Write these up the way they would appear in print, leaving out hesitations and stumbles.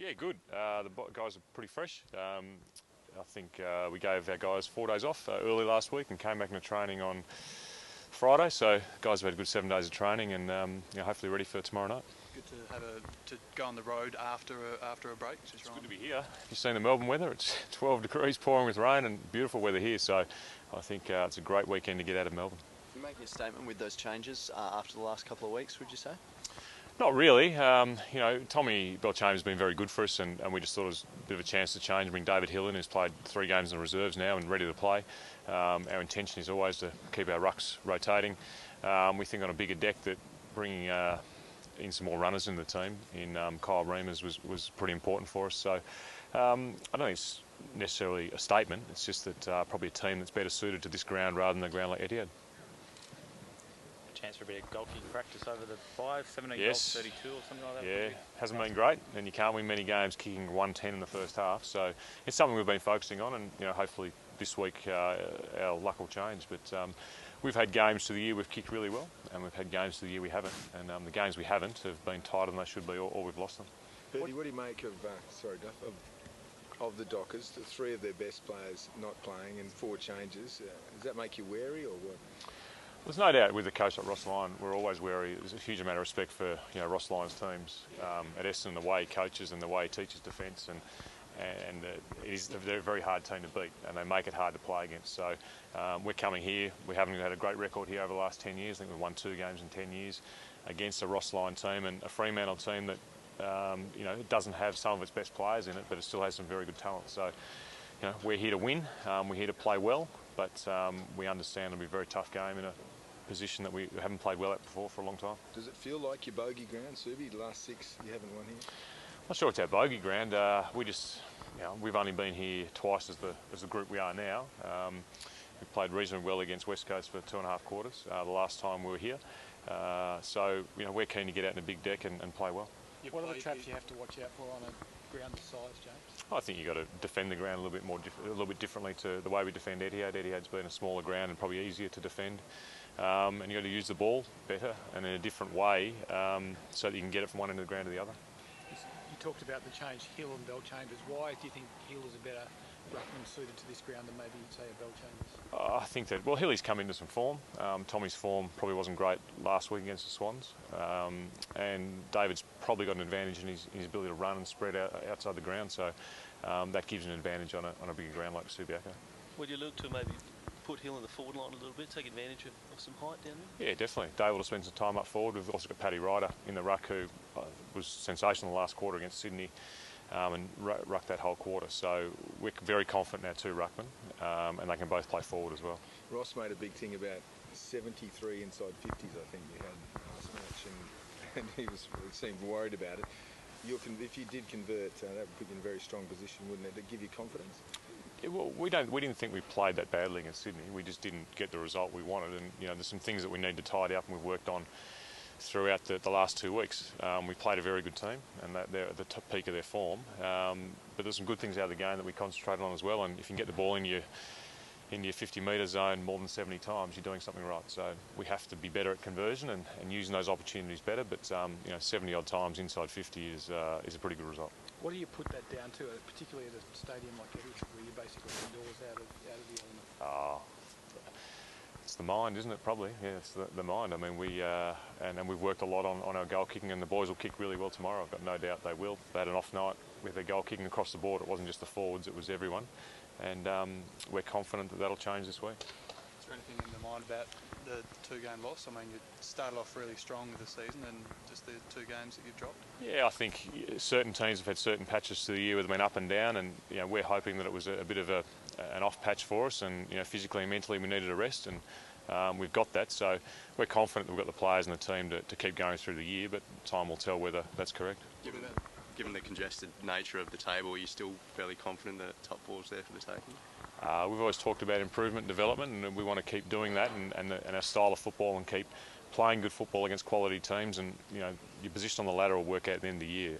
Yeah, good. The guys are pretty fresh. I think we gave our guys 4 days off early last week and came back into training on Friday. So guys have had a good 7 days of training and hopefully ready for tomorrow night. Good to have to go on the road after a break. It's good to be here. You've seen the Melbourne weather. It's 12 degrees, pouring with rain, and beautiful weather here. So I think it's a great weekend to get out of Melbourne. You making a statement with those changes after the last couple of weeks, would you say? Not really. Tommy Belchamp has been very good for us, and we just thought it was a bit of a chance to change, bring David Hill in, who's played 3 games in the reserves now and ready to play. Our intention is always to keep our rucks rotating. We think on a bigger deck that bringing in some more runners in the team, in Kyle Reimers was pretty important for us. So I don't think it's necessarily a statement. It's just that probably a team that's better suited to this ground rather than a ground like Etihad. Chance for a bit of goal kicking practice over the 17 yes. goals, 32 or something like that. Yeah, hasn't been great, and you can't win many games kicking 110 in the first half. So it's something we've been focusing on, and hopefully this week our luck will change. But we've had games to the year we've kicked really well, and we've had games to the year we haven't. And the games we haven't have been tighter than they should be, or we've lost them. Bertie, what do you make of of the Dockers? 3 of their best players not playing and 4 changes. Does that make you wary, or what? There's no doubt with a coach like Ross Lyon, we're always wary. There's a huge amount of respect for Ross Lyon's teams at Essendon, the way he coaches and the way he teaches defence, and they're a very hard team to beat, and they make it hard to play against. So we're coming here. We haven't had a great record here over the last 10 years. I think we've won 2 games in 10 years against a Ross Lyon team and a Fremantle team that it doesn't have some of its best players in it, but it still has some very good talent. So we're here to win. We're here to play well, but we understand it'll be a very tough game in a position that we haven't played well at before for a long time. Does it feel like your bogey ground, Subi? The last 6 you haven't won here? Not sure it's our bogey ground. We've only been here twice as the group we are now. We played reasonably well against West Coast for 2.5 quarters the last time we were here. So we're keen to get out in a big deck and play well. What are the traps you have to watch out for on a ground this size, James? I think you've got to defend the ground a little bit differently to the way we defend Etihad. Etihad's been a smaller ground and probably easier to defend. And you've got to use the ball better and in a different way so that you can get it from one end of the ground to the other. You talked about the change, Hill and Belchambers. Why do you think Hill is a better ruckman suited to this ground than maybe, say, a Belchambers? I think that, Hilly's come into some form. Tommy's form probably wasn't great last week against the Swans. And David's probably got an advantage in his ability to run and spread out outside the ground. So that gives an advantage on a bigger ground like Subiaco. Would you look to maybe put Hill in the forward line a little bit, take advantage of some height down there? Yeah, definitely. David will spend some time up forward. We've also got Paddy Ryder in the ruck, who was sensational last quarter against Sydney and rucked that whole quarter. So we're very confident in our 2 ruckmen, and they can both play forward as well. Ross made a big thing about 73 inside 50s, I think we had last match, and he seemed worried about it. If you did convert, that would put you in a very strong position, wouldn't it? To give you confidence? Yeah, well, we didn't think we played that badly against Sydney. We just didn't get the result we wanted, and there's some things that we need to tidy up, and we've worked on throughout the last 2 weeks. We played a very good team, and they're at the top peak of their form. But there's some good things out of the game that we concentrated on as well. And if you can get the ball in your 50-metre zone more than 70 times, you're doing something right. So we have to be better at conversion and using those opportunities better. But 70 odd times inside 50 is a pretty good result. What do you put that down to, particularly at a stadium like Etihad, where you're basically indoors out of the element? It's the mind, isn't it? Probably, yeah. It's the mind. I mean, and we've worked a lot on our goal kicking, and the boys will kick really well tomorrow. I've got no doubt they will. They had an off night with their goal kicking across the board. It wasn't just the forwards; it was everyone. And we're confident that that'll change this week. Is there anything in the mind about the 2-game loss? I mean, you started off really strong with the season, and just the 2 games that you've dropped. Yeah, I think certain teams have had certain patches to the year where they've been up and down, and we're hoping that it was a bit of an off patch for us, and physically and mentally we needed a rest, and we've got that. So we're confident that we've got the players and the team to keep going through the year, but time will tell whether that's correct. Given the congested nature of the table, are you still fairly confident that top 4's there for the taking? We've always talked about improvement and development, and we want to keep doing that, and our style of football, and keep playing good football against quality teams. And your position on the ladder will work out at the end of the year.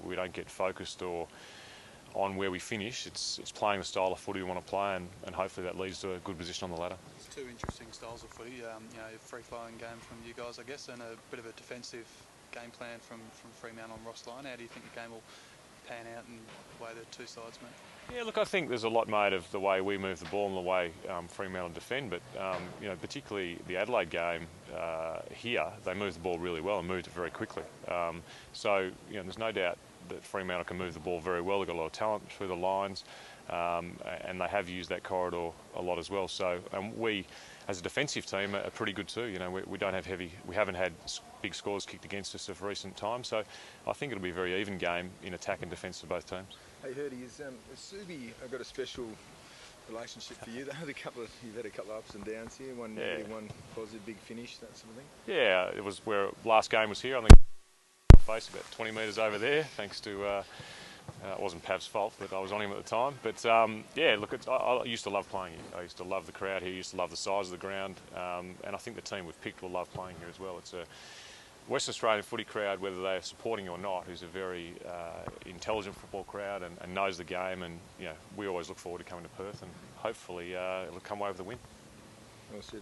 We don't get focused on where we finish. It's playing the style of footy we want to play, and hopefully that leads to a good position on the ladder. It's 2 interesting styles of footy. A free-flowing game from you guys, I guess, and a bit of a defensive game plan from Fremantle and Ross Lyon. How do you think the game will pan out and the way the two sides met? Yeah, look, I think there's a lot made of the way we move the ball and the way Fremantle defend, but particularly the Adelaide game here, they moved the ball really well and moved it very quickly. So there's no doubt that Fremantle can move the ball very well. They've got a lot of talent through the lines, and they have used that corridor a lot as well. So we, as a defensive team, are pretty good too. We don't have we haven't had big scores kicked against us of recent times. So I think it'll be a very even game in attack and defence for both teams. Hey, Hurdy, has Subi got a special relationship for you? You've had a couple of ups and downs here. One negative, one positive, big finish, that sort of thing. Yeah, it was where last game was here. I think face about 20 metres over there, thanks to it wasn't Pav's fault, but I was on him at the time. But yeah, look, I used to love playing here. I used to love the crowd here. I used to love the size of the ground, and I think the team we've picked will love playing here as well. It's a Western Australian footy crowd, whether they're supporting or not, who's a very intelligent football crowd and knows the game. And we always look forward to coming to Perth, and hopefully it'll come away with a win. Well said.